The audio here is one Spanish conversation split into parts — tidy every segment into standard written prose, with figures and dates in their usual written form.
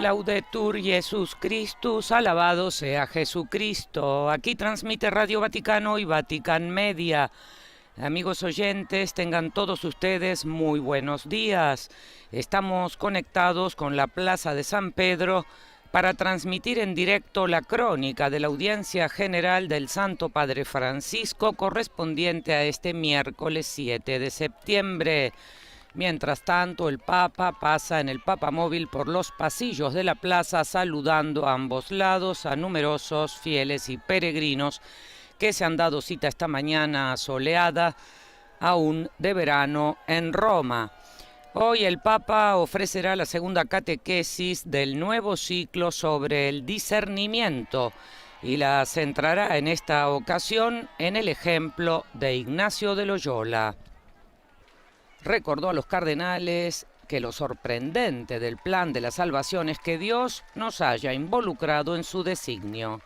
Laudetur Jesus Christus, alabado sea Jesucristo. Aquí transmite Radio Vaticano y Vatican Media. Amigos oyentes, tengan todos ustedes muy buenos días. Estamos conectados con la Plaza de San Pedro para transmitir en directo la crónica de la audiencia general del Santo Padre Francisco correspondiente a este miércoles 7 de septiembre. Mientras tanto, el Papa pasa en el papamóvil por los pasillos de la plaza saludando a ambos lados a numerosos fieles y peregrinos que se han dado cita esta mañana soleada, aún de verano, en Roma. Hoy el Papa ofrecerá la segunda catequesis del nuevo ciclo sobre el discernimiento y la centrará en esta ocasión en el ejemplo de Ignacio de Loyola. Recordó a los cardenales que lo sorprendente del plan de la salvación es que Dios nos haya involucrado en su designio.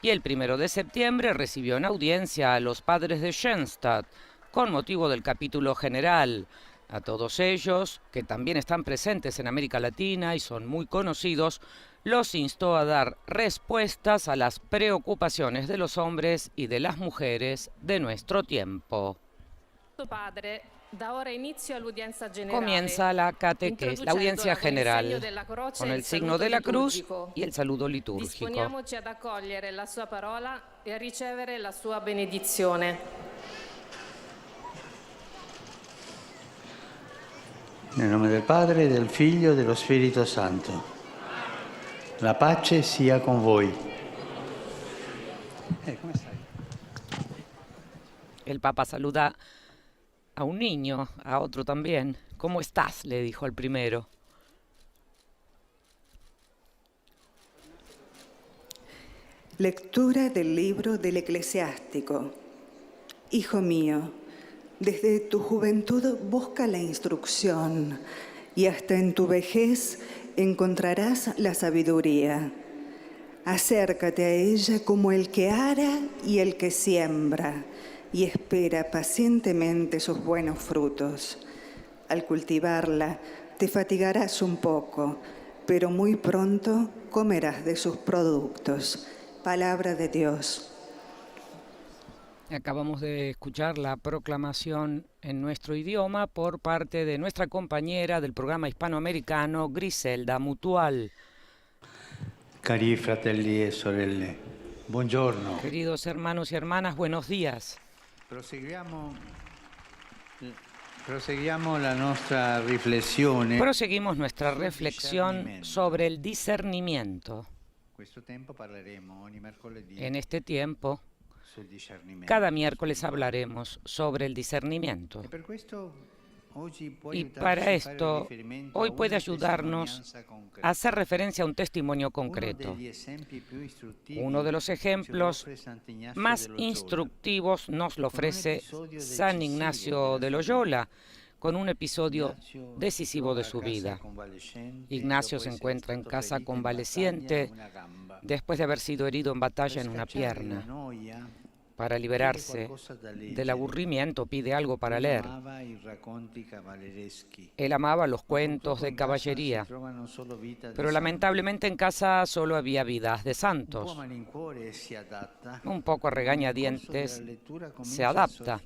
Y el 1 de septiembre recibió en audiencia a los padres de Schoenstatt con motivo del capítulo general. A todos ellos, que también están presentes en América Latina y son muy conocidos, los instó a dar respuestas a las preocupaciones de los hombres y de las mujeres de nuestro tiempo. Comienza la catequesis, la audiencia general, con el signo de la cruz y el saludo litúrgico. Disponiamoci ad accogliere la sua parola e a ricevere la sua benedizione. Nel nome del Padre, del Figlio e dello Spirito Santo. La pace sia con voi. ¿Cómo stai? El Papa saluda a un niño, a otro también. ¿Cómo estás?, le dijo al primero. Lectura del libro del Eclesiástico. Hijo mío, desde tu juventud busca la instrucción y hasta en tu vejez encontrarás la sabiduría. Acércate a ella como el que ara y el que siembra y espera pacientemente sus buenos frutos. Al cultivarla, te fatigarás un poco, pero muy pronto comerás de sus productos. Palabra de Dios. Acabamos de escuchar la proclamación en nuestro idioma por parte de nuestra compañera del programa hispanoamericano, Griselda Mutual. Cari fratelli e sorelle, buongiorno. Queridos hermanos y hermanas, buenos días. Proseguiamo la nostra riflessione. Proseguimos nuestra reflexión sobre el discernimiento. En este tiempo, cada miércoles hablaremos sobre el discernimiento. Y para esto, hoy puede ayudarnos a hacer referencia a un testimonio concreto. Uno de los ejemplos más instructivos nos lo ofrece San Ignacio de Loyola, con un episodio decisivo de su vida. Ignacio se encuentra en casa convaleciente después de haber sido herido en batalla en una pierna. Para liberarse del aburrimiento pide algo para leer. Él amaba los cuentos de caballería, pero lamentablemente en casa solo había vidas de santos. Un poco a regañadientes se adapta,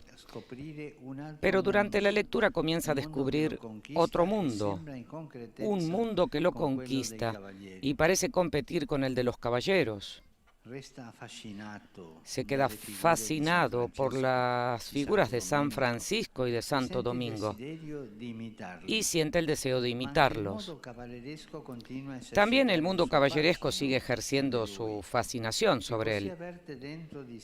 pero durante la lectura comienza a descubrir otro mundo, un mundo que lo conquista y parece competir con el de los caballeros. Se queda fascinado por las figuras de San Francisco y de Santo Domingo y siente el deseo de imitarlos. También el mundo caballeresco sigue ejerciendo su fascinación sobre él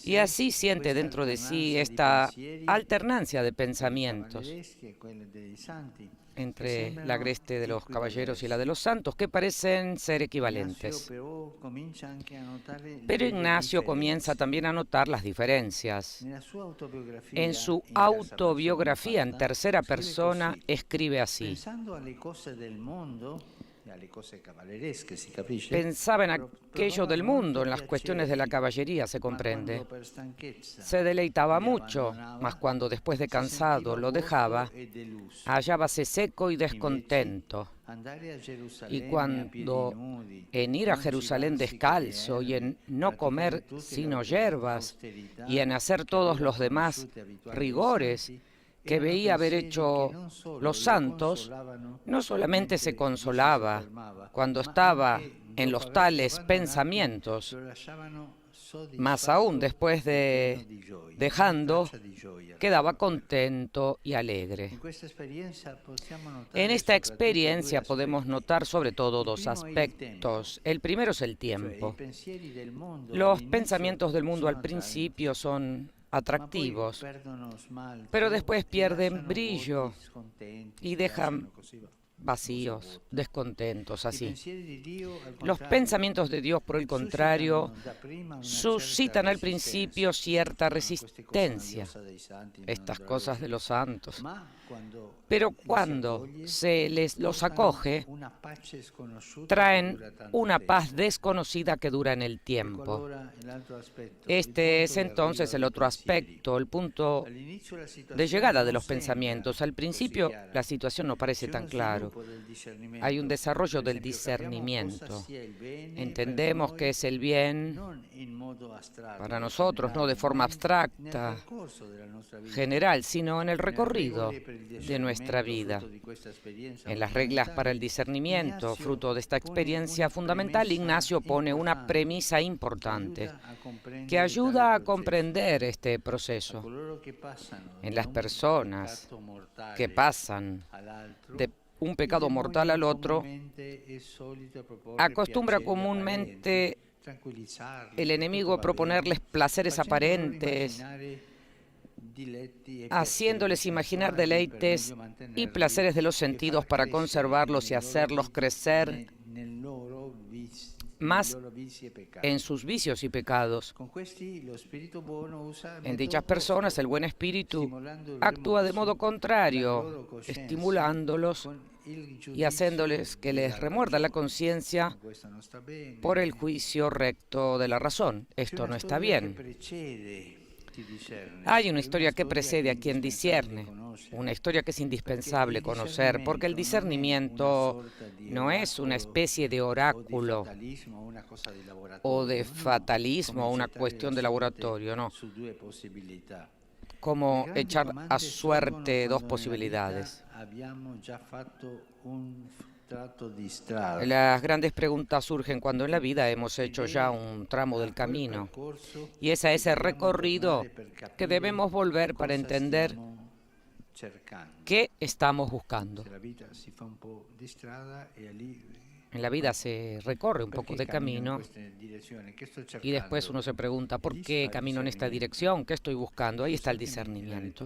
y así siente dentro de sí esta alternancia de pensamientos entre la agreste de los caballeros y la de los santos, que parecen ser equivalentes. Pero Ignacio comienza también a notar las diferencias. En su autobiografía en tercera persona escribe así: Pensaba en aquello del mundo, en las cuestiones de la caballería, se comprende. Se deleitaba mucho, mas cuando después de cansado lo dejaba, hallábase seco y descontento. Y cuando en ir a Jerusalén descalzo y en no comer sino hierbas y en hacer todos los demás rigores que veía haber hecho los santos, no solamente se consolaba cuando estaba en los tales pensamientos, más aún después de dejando, quedaba contento y alegre. En esta experiencia podemos notar sobre todo dos aspectos. El primero es el tiempo. Los pensamientos del mundo al principio son atractivos, pero después pierden brillo y dejan vacíos, descontentos, así. Los pensamientos de Dios, por el contrario, suscitan al principio cierta resistencia, estas cosas de los santos. Pero cuando se les los acoge, traen una paz desconocida que dura en el tiempo. Este es entonces el otro aspecto, el punto de llegada de los pensamientos. Al principio la situación no parece tan claro. Hay un desarrollo del discernimiento. Entendemos qué es el bien para nosotros, no de forma abstracta, general, sino en el recorrido de nuestra vida. En las reglas para el discernimiento, fruto de esta experiencia fundamental, Ignacio pone una premisa importante que ayuda a comprender este proceso. En las personas que pasan de un pecado mortal al otro, acostumbra comúnmente el enemigo proponerles placeres aparentes, haciéndoles imaginar deleites y placeres de los sentidos para conservarlos y hacerlos crecer más en sus vicios y pecados. En dichas personas, el buen espíritu actúa de modo contrario, estimulándolos y haciéndoles que les remuerda la conciencia por el juicio recto de la razón. Esto no está bien. Hay una historia que precede a quien discierne, una historia que es indispensable conocer, porque el discernimiento no es una especie de oráculo o de fatalismo o una cuestión de laboratorio, no. Como echar a suerte dos posibilidades. Las grandes preguntas surgen cuando en la vida hemos hecho ya un tramo del camino, y es a ese recorrido que debemos volver para entender qué estamos buscando. En la vida se recorre un poco de camino y después uno se pregunta, ¿por qué camino en esta dirección? ¿Qué estoy buscando? Ahí está el discernimiento.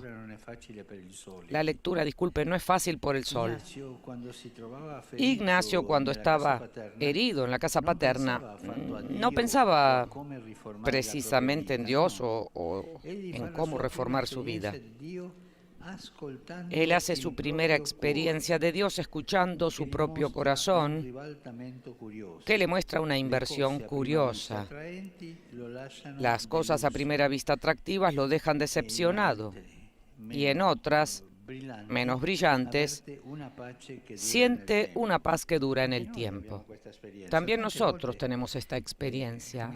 La lectura, disculpe, no es fácil por el sol. Ignacio, cuando estaba herido en la casa paterna, no pensaba precisamente en Dios o en cómo reformar su vida. Él hace su primera experiencia de Dios escuchando su propio corazón, que le muestra una inversión curiosa. Las cosas a primera vista atractivas lo dejan decepcionado, y en otras, menos brillantes, siente una paz que dura en el tiempo. También nosotros tenemos esta experiencia.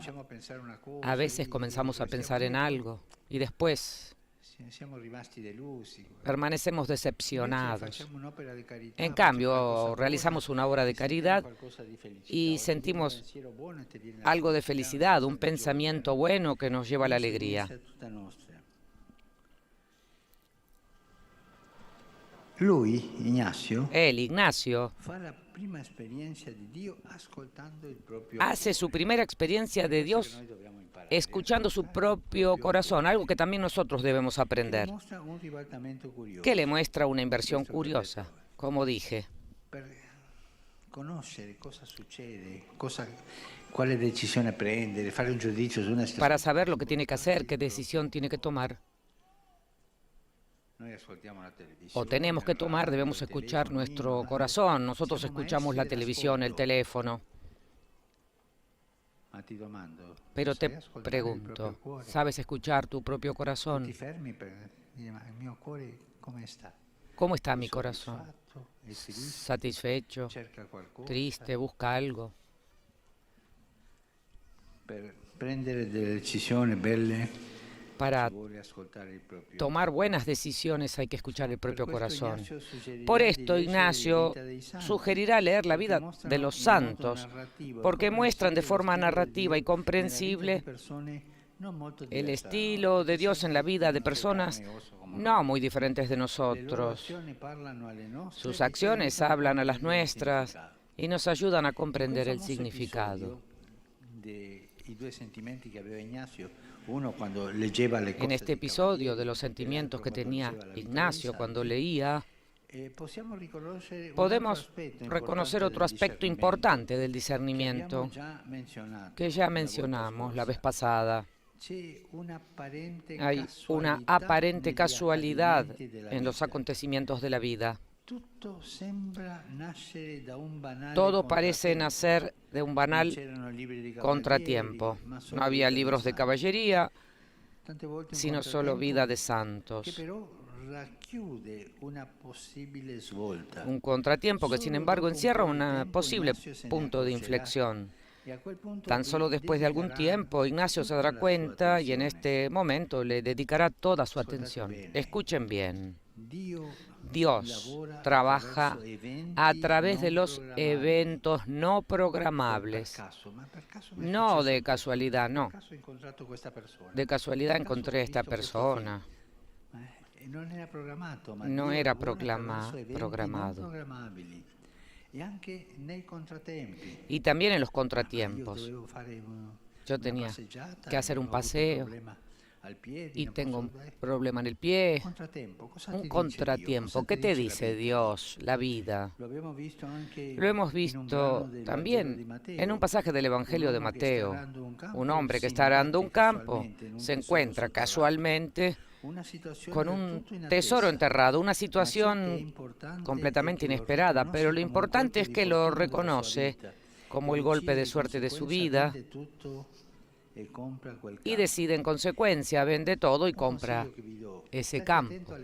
A veces comenzamos a pensar en algo y después permanecemos decepcionados. En cambio, realizamos una obra de caridad y sentimos algo de felicidad, un pensamiento bueno que nos lleva a la alegría. Él, Ignacio, hace su primera experiencia de Dios escuchando su propio corazón, algo que también nosotros debemos aprender, que le muestra una inversión curiosa, como dije. Para saber lo que tiene que hacer, qué decisión tiene que tomar. o tenemos que tomar, debemos escuchar nuestro corazón. Nosotros escuchamos la televisión, el teléfono. Pero te pregunto, ¿sabes escuchar tu propio corazón? ¿Cómo está mi corazón? ¿Satisfecho? ¿Triste? ¿Busca algo? Para tomar buenas decisiones hay que escuchar el propio corazón. Por esto, Ignacio sugerirá leer la vida de los santos, porque muestran de forma narrativa y comprensible el estilo de Dios en la vida de personas no muy diferentes de nosotros. Sus acciones hablan a las nuestras y nos ayudan a comprender el significado. En este episodio de los sentimientos que tenía Ignacio cuando leía, podemos reconocer otro aspecto importante del discernimiento que ya mencionamos la vez pasada. Hay una aparente casualidad en los acontecimientos de la vida. Todo parece nacer de un banal contratiempo. No había libros de caballería, sino solo vida de santos. Un contratiempo que, sin embargo, encierra un posible punto de inflexión. Tan solo después de algún tiempo, Ignacio se dará cuenta y en este momento le dedicará toda su atención. Escuchen bien. Dios trabaja a través de los eventos no programables. No de casualidad, no. De casualidad encontré a esta persona. No era programado. Y también en los contratiempos. Yo tenía que hacer un paseo y tengo un problema en el pie. Un contratiempo. ¿Qué te dice Dios, la vida? Lo hemos visto también en un pasaje del Evangelio de Mateo. Un hombre que está arando un campo se encuentra casualmente con un tesoro enterrado, una situación completamente inesperada, pero lo importante es que lo reconoce como el golpe de suerte de su vida y decide en consecuencia, vende todo y compra ese campo.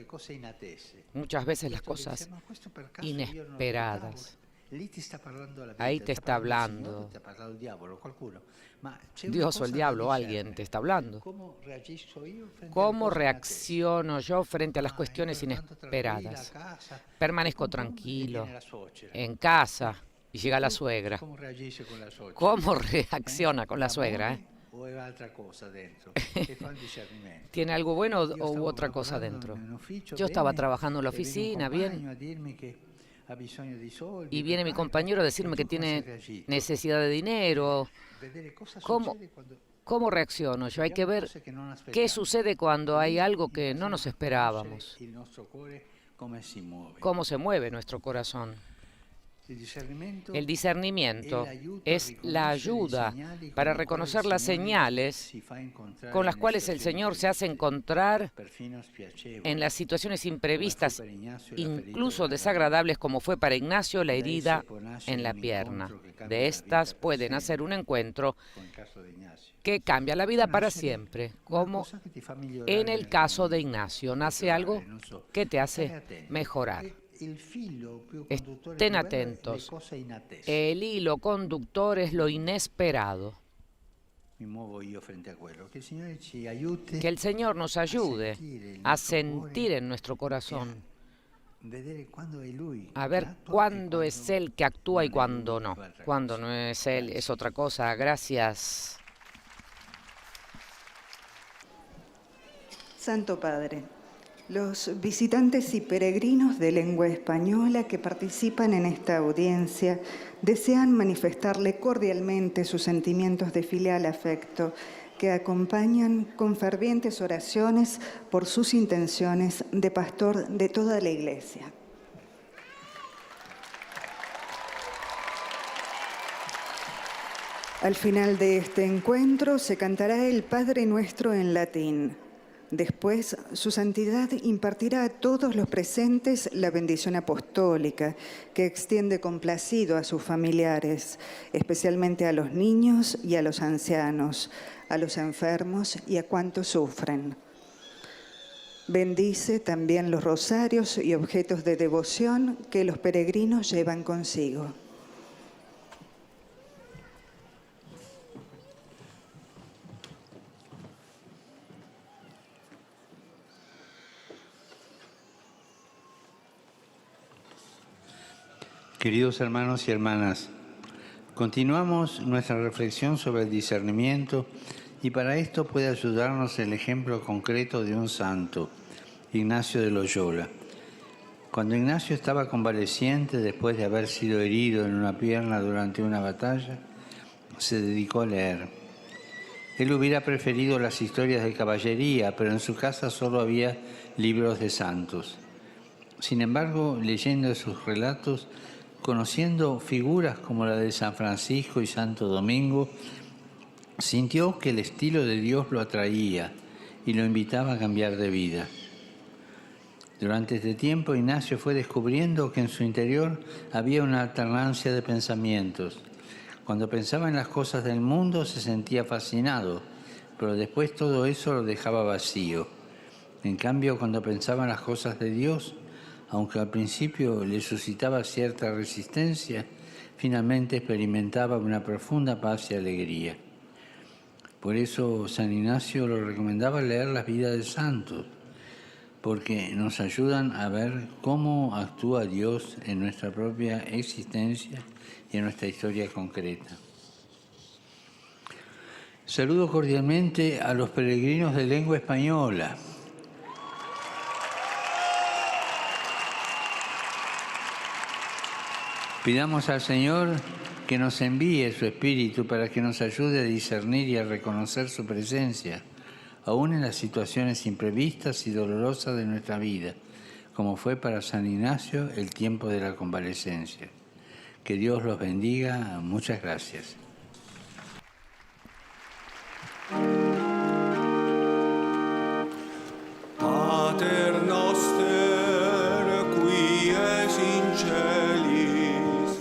Muchas veces las cosas inesperadas. Ahí te está hablando Dios o el diablo, alguien te está hablando. ¿Cómo reacciono yo frente a las cuestiones inesperadas? Permanezco tranquilo en casa y llega la suegra. ¿Cómo reacciona con la suegra? ¿Tiene algo bueno u otra cosa dentro? Yo estaba trabajando en la oficina, bien. Y viene mi compañero a decirme que tiene necesidad de dinero. ¿Cómo reacciono yo? Hay que ver qué sucede cuando hay algo que no nos esperábamos. ¿Cómo se mueve nuestro corazón? El discernimiento es la ayuda para reconocer las señales con las cuales el Señor se hace encontrar en las situaciones imprevistas, incluso desagradables, como fue para Ignacio la herida en la pierna. De estas puede nacer un encuentro que cambia la vida para siempre, como en el caso de Ignacio. Nace algo que te hace mejorar. Estén atentos. El hilo conductor es lo inesperado. Que el Señor nos ayude a sentir en nuestro corazón, a ver cuándo es Él que actúa y cuándo no. Cuando no es Él es otra cosa. Gracias. Santo Padre, los visitantes y peregrinos de lengua española que participan en esta audiencia desean manifestarle cordialmente sus sentimientos de filial afecto que acompañan con fervientes oraciones por sus intenciones de pastor de toda la Iglesia. Al final de este encuentro se cantará el Padre Nuestro en latín. Después, su santidad impartirá a todos los presentes la bendición apostólica, que extiende complacido a sus familiares, especialmente a los niños y a los ancianos, a los enfermos y a cuantos sufren. Bendice también los rosarios y objetos de devoción que los peregrinos llevan consigo. Queridos hermanos y hermanas, continuamos nuestra reflexión sobre el discernimiento y para esto puede ayudarnos el ejemplo concreto de un santo, Ignacio de Loyola. Cuando Ignacio estaba convaleciente después de haber sido herido en una pierna durante una batalla, se dedicó a leer. Él hubiera preferido las historias de caballería, pero en su casa solo había libros de santos. Sin embargo, leyendo sus relatos, conociendo figuras como la de San Francisco y Santo Domingo, sintió que el estilo de Dios lo atraía y lo invitaba a cambiar de vida. Durante este tiempo, Ignacio fue descubriendo que en su interior había una alternancia de pensamientos. Cuando pensaba en las cosas del mundo se sentía fascinado, pero después todo eso lo dejaba vacío. En cambio, cuando pensaba en las cosas de Dios, aunque al principio le suscitaba cierta resistencia, finalmente experimentaba una profunda paz y alegría. Por eso San Ignacio lo recomendaba leer las vidas de santos, porque nos ayudan a ver cómo actúa Dios en nuestra propia existencia y en nuestra historia concreta. Saludo cordialmente a los peregrinos de lengua española. Pidamos al Señor que nos envíe su Espíritu para que nos ayude a discernir y a reconocer su presencia, aún en las situaciones imprevistas y dolorosas de nuestra vida, como fue para San Ignacio el tiempo de la convalecencia. Que Dios los bendiga. Muchas gracias. Pater noster, qui es in celis,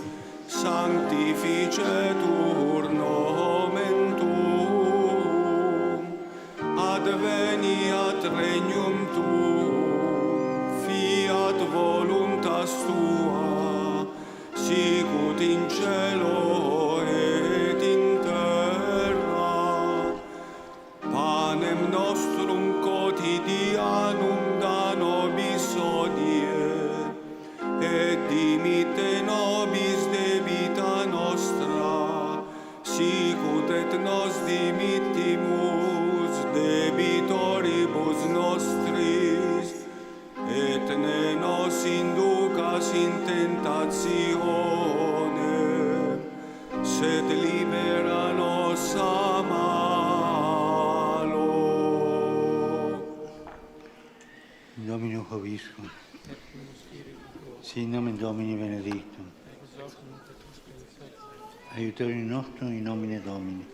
sanctificetur nomen tuum, adveniat regnum tuum, fiat voluntas tua, sicut in cielo et in terra. Panem nostrum quotidianum da nobis hodie, et dimitte nobis debita nostra, sicut et nos dimittimus debitoribus nostris, et ne nos inducas in tentatione, sed libera nos a malo. Dominus Vobiscum. Sin nomen Domini benedictum. Aiutorium nostrum in nomine Domini.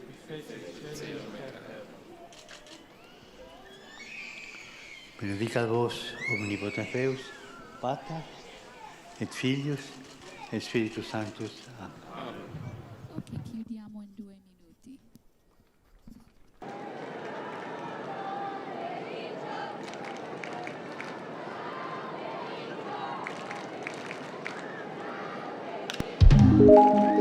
Benedicat vos omnipotens Deus, Pater et Filius et Spiritus Sanctus. Amen. Ok, chiudiamo in 2 minuti.